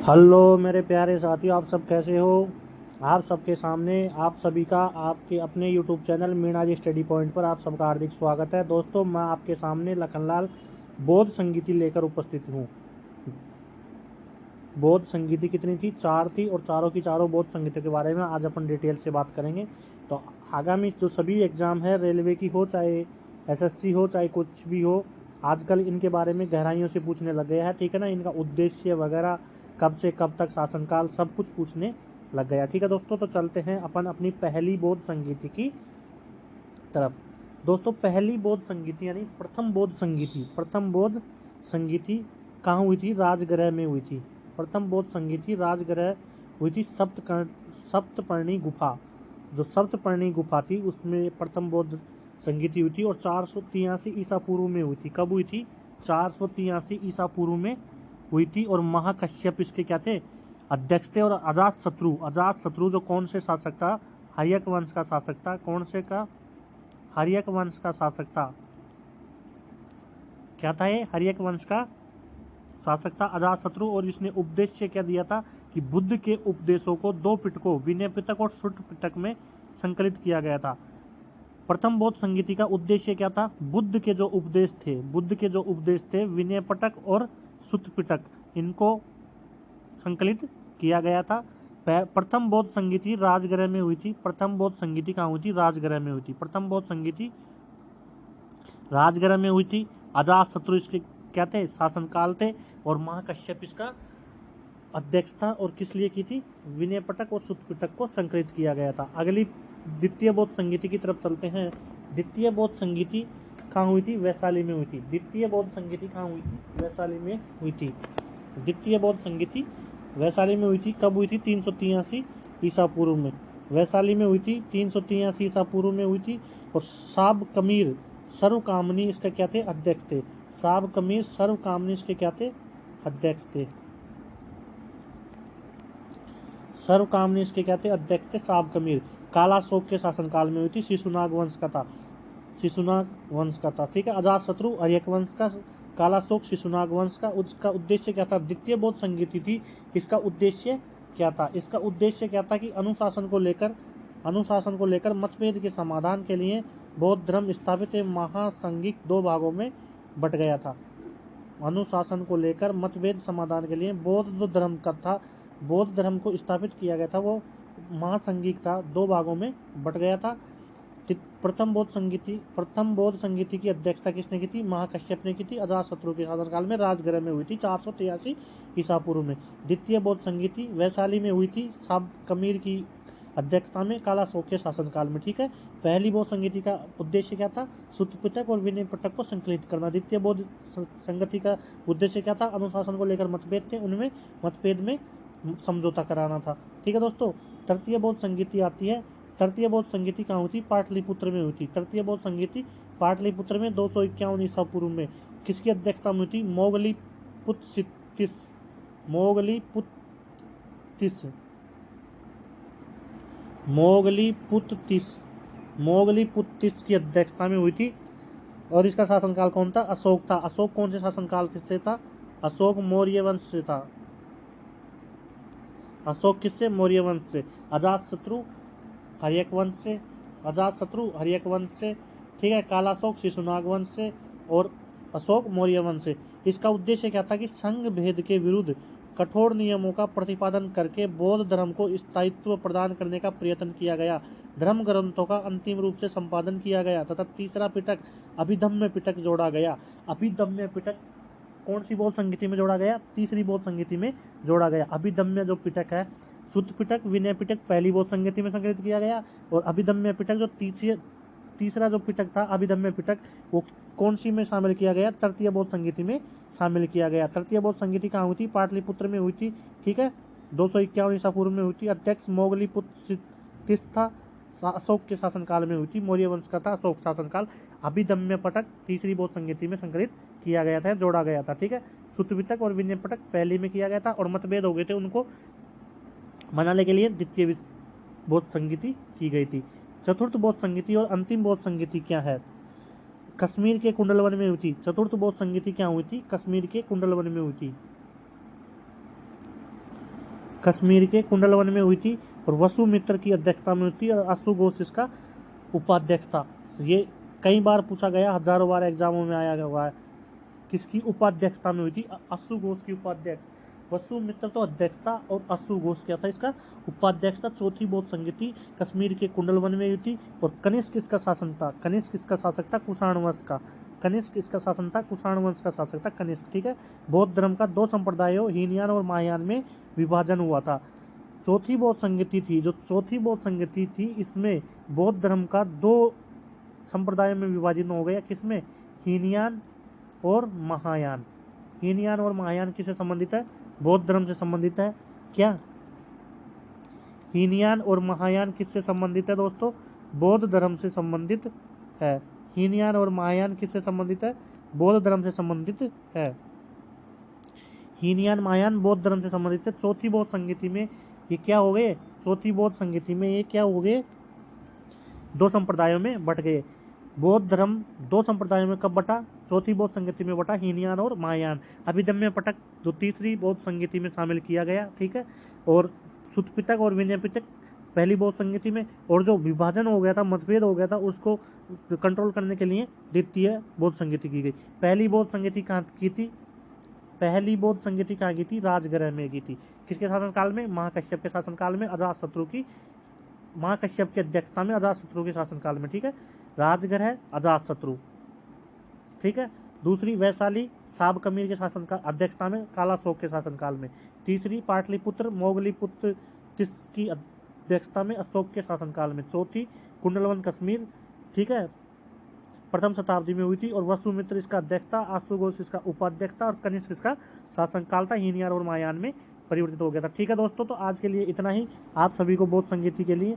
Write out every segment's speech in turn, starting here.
Hello मेरे प्यारे साथियों, आप सब कैसे हो। आप सबके सामने आप सभी का आपके अपने यूट्यूब चैनल मीणा जी स्टडी पॉइंट पर आप सबका हार्दिक स्वागत है। दोस्तों, मैं आपके सामने लखनलाल बौद्ध संगीति लेकर उपस्थित हूँ। बौद्ध संगीति कितनी थी? 4 थी, और चारों की चारों बौद्ध संगीतों के बारे में आज अपन डिटेल से बात करेंगे। तो आगामी जो सभी एग्जाम है, रेलवे की हो चाहे एसएससी हो चाहे कुछ भी हो, आजकल इनके बारे में गहराइयों से पूछने लग गया है। ठीक है ना, इनका उद्देश्य वगैरह, कब से कब तक शासनकाल, सब कुछ पूछने लग गया। ठीक है दोस्तों, तो चलते हैं अपन अपनी पहली बौद्ध संगीति की तरफ। दोस्तों, पहली बौद्ध संगीति यानी प्रथम बौद्ध संगीति कहाँ हुई थी? राजगृह में हुई थी। प्रथम बौद्ध संगीति राजगृह हुई थी। सप्तपर्णी गुफा, जो सप्तपर्णी गुफा थी उसमें प्रथम बौद्ध संगीति हुई थी, और 483 ईसा पूर्व में हुई थी। कब हुई थी? 483 ईसा पूर्व में हुई थी। और महाकश्यप इसके क्या थे? अध्यक्ष थे। और अजात शत्रु जो कौन से शासक था? हर्यक वंश का शासक था। कौन से का? हर्यक वंश का शासक था। क्या था ये? हर्यक वंश का शासक था अजातशत्रु। और इसने उपदेश क्या दिया था कि बुद्ध के उपदेशों को 2 पिटकों विनय पिटक और सुट्ट पिटक में संकलित किया गया था। प्रथम बौद्ध संगीति का उद्देश्य क्या था? बुद्ध के जो उपदेश थे विनय पिटक और सुत्त पिटक, इनको संकलित किया गया था। प्रथम बौद्ध संगीति राजगृह में हुई थी। प्रथम बौद्ध संगीति कहाँ हुई थी? राजगृह में हुई थी। प्रथम बौद्ध संगीति राजगृह में हुई थी। अजातशत्रु इसके क्या थे? शासनकाल थे। और महाकश्यप इसका अध्यक्ष था। और किस लिए की थी? विनय पिटक और सुत्त पिटक को संकलित किया गया था। अगली द्वितीय बौद्ध संगीति की तरफ चलते हैं। द्वितीय बौद्ध संगीति कहाँ हुई थी? वैशाली में हुई थी। द्वितीय बौद्ध संगीति कहाँ हुई थी? वैशाली में हुई थी। द्वितीय बौद्ध संगीति वैशाली में हुई थी। कब हुई थी? 383 ईसा पूर्व में वैशाली में हुई थी। 383 ईसा पूर्व में हुई थी। और साब कमीर सर्वकामनी इसके क्या थे? अध्यक्ष थे। साब कमीर सर्वकामनी इसके क्या थे? अध्यक्ष थे। सर्वकामनी इसके क्या थे? अध्यक्ष थे साब कमीर। कालाशोक के शासनकाल में हुई थी। शिशुनाग वंश का था। ठीक है। अजातशत्रु हर्यक वंश का, कालाशोक शिशुनाग वंश का। उसका उद्देश्य क्या था? द्वितीय बौद्ध संगीति थी। इसका उद्देश्य क्या था? इसका उद्देश्य क्या था कि अनुशासन को लेकर मतभेद के समाधान के लिए बौद्ध धर्म स्थापित महासंघिक 2 भागों में बट गया था। अनुशासन को लेकर मतभेद समाधान के लिए बौद्ध जो धर्म का था, बौद्ध धर्म को स्थापित किया गया था, वो महासंघिक था, 2 भागों में बट गया था। प्रथम बौद्ध संगीति की अध्यक्षता किसने की थी? महाकश्यप ने की थी। अजातशत्रु के शासनकाल में राजगृह में हुई थी 483 ईसा पूर्व में। द्वितीय बौद्ध संगीति वैशाली में हुई थी साब कमीर की अध्यक्षता में, कालाशोक के शासनकाल में। ठीक है। पहली बौद्ध संगीति का उद्देश्य क्या था? सुत्त पिटक और विनय पिटक को संकलित करना। द्वितीय बौद्ध संगति का उद्देश्य क्या था? अनुशासन को लेकर मतभेद थे, उनमें मतभेद में समझौता कराना था। ठीक है दोस्तों। तृतीय बौद्ध संगीति आती है। तृतीय बौद्ध संगीति कहाँ हुई थी? पाटलिपुत्र में हुई थी। तृतीय बौद्ध संगीति पाटलिपुत्र में 251 ईसा पूर्व में किसकी अध्यक्षता में हुई थी? मोगलीपुत्तिस की अध्यक्षता में हुई थी। और इसका शासनकाल कौन था? अशोक था। अशोक कौन से शासनकाल से था? अशोक मौर्य वंश से था। अशोक किससे? मौर्य वंश से। अजातशत्रु हर्यक वंश से। ठीक है। कालाशोक शिशुनाग वंश से। और अशोक मौर्य वंश से। इसका उद्देश्य क्या था कि संघ भेद के विरुद्ध कठोर नियमों का प्रतिपादन करके बौद्ध धर्म को स्थायित्व प्रदान करने का प्रयत्न किया गया। धर्म ग्रंथों का अंतिम रूप से संपादन किया गया तथा तीसरा पिटक अभिधम्य पिटक जोड़ा गया। अभिधम्य पिटक कौन सी बौद्ध संगीति में जोड़ा गया? तीसरी बौद्ध संगीति में जोड़ा गया। अभिधम्य जो पिटक है, सुत्त पिटक विनय पिटक पहली बौद्ध संगीति में संकलित किया गया। और अभिधम्य पिटक जो तीसरा जो पिटक था अभिधम्य पिटक, वो कौन सी में शामिल किया गया? तृतीय बौद्ध संगीति में शामिल किया गया। तृतीय बौद्ध संगीति कहाँ हुई थी? पाटलिपुत्र में हुई थी। ठीक है। 251 ईसा पूर्व में हुई थी। अध्यक्ष मोगलीपुत्तिस था। अशोक के शासनकाल में हुई थी। मौर्य वंश का था अशोक शासनकाल। अभिधम्य पटक तीसरी बौद्ध संगीति में संकलित किया गया था, जोड़ा गया था। ठीक है। सुत्त पिटक और विनय पिटक पहले में किया गया था, और मतभेद हो गए थे, उनको मनाने के लिए द्वितीय बौद्ध संगीति की गई थी। चतुर्थ बौद्ध संगीति और अंतिम बौद्ध संगीति क्या है? कश्मीर के कुंडलवन में हुई थी। चतुर्थ बौद्ध संगीति क्या हुई थी? कश्मीर के कुंडलवन में हुई थी। कश्मीर के कुंडलवन में हुई थी और वसुमित्र की अध्यक्षता में हुई थी और असु घोष इसका उपाध्यक्ष था। ये कई बार पूछा गया, हजारों बार एग्जामों में आया हुआ है। किसकी उपाध्यक्षता में हुई थी? असु घोष की उपाध्यक्ष। वसुमित्र तो अध्यक्ष था और असु घोष क्या था? इसका उपाध्यक्ष था। चौथी बौद्ध संगति कश्मीर के कुंडलवन में हुई थी और कनिष्क किसका शासन था? कनिष्क किसका शासक था? कुषाण वंश का। कनिष्क किसका शासन था? कुषाण वंश का शासक था कनिष्क। ठीक है। बौद्ध धर्म का दो संप्रदायों हीनयान और महायान में विभाजन हुआ था। चौथी बौद्ध संगति थी, जो चौथी बौद्ध संगति थी, इसमें बौद्ध धर्म का दो संप्रदायों में विभाजन हो गया। किसमें? हीनयान और महायान। हीनयान और महायान किससे संबंधित है? बौद्ध धर्म से संबंधित है। क्या हीनयान और महायान किससे संबंधित है दोस्तों? बौद्ध धर्म से संबंधित है। हीनयान और महायान किससे संबंधित है? बौद्ध धर्म से संबंधित है। हीनयान महायान बौद्ध धर्म से संबंधित है। चौथी बौद्ध संगति में ये क्या हो गए? चौथी बौद्ध संगति में ये क्या हो गए? दो संप्रदायों में बट गए। बौद्ध धर्म दो संप्रदायों में कब बटा? चौथी बौद्ध संगति में बटा, हीनयान और महायान। अभिधम्य पटक जो तीसरी बौद्ध संगति में शामिल किया गया। ठीक है। और सुत्त पिटक और विनय पिटक पहली बौद्ध संगति में। और जो विभाजन हो गया था, मतभेद हो गया था, उसको कंट्रोल करने के लिए द्वितीय बौद्ध संगति की गई। पहली बौद्ध संगति कहाँ की थी? पहली बौद्ध संगति कहाँ की थी? राजगृह में की थी। किसके शासनकाल में? महाकश्यप के शासनकाल में, अजातशत्रु की, महाकश्यप की अध्यक्षता में, अजातशत्रु के शासनकाल में। ठीक है। राजगृह, अजातशत्रु। ठीक है। दूसरी वैशाली साबकमीर के शासन का अध्यक्षता में, कालाशोक के शासनकाल में। तीसरी पाटलिपुत्र मोगलीपुत्र की अध्यक्षता में, अशोक के शासनकाल में। चौथी कुंडलवन कश्मीर, ठीक है, प्रथम शताब्दी में हुई थी और वसुमित्र इसका अध्यक्ष था, आशु घोष इसका उपाध्यक्ष था और कनिष्क इसका शासनकाल था। हीनयान और महायान में परिवर्तित हो गया था। ठीक है दोस्तों, तो आज के लिए इतना ही। आप सभी को बौद्ध संगति के लिए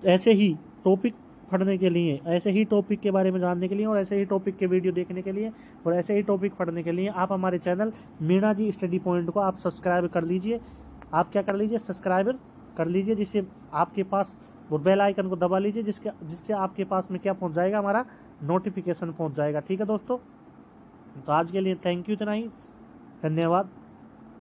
ऐसे ही टॉपिक पढ़ने के लिए, ऐसे ही टॉपिक के बारे में जानने के लिए और ऐसे ही टॉपिक के वीडियो देखने के लिए और ऐसे ही टॉपिक पढ़ने के लिए आप हमारे चैनल मीणा जी स्टडी पॉइंट को आप सब्सक्राइब कर लीजिए। आप क्या कर लीजिए? सब्सक्राइब कर लीजिए, जिससे आपके पास वो बेल आइकन को दबा लीजिए, जिससे आपके पास में क्या पहुंच जाएगा? हमारा नोटिफिकेशन पहुंच जाएगा। ठीक है दोस्तों, तो आज के लिए थैंक यू, इतना ही। धन्यवाद।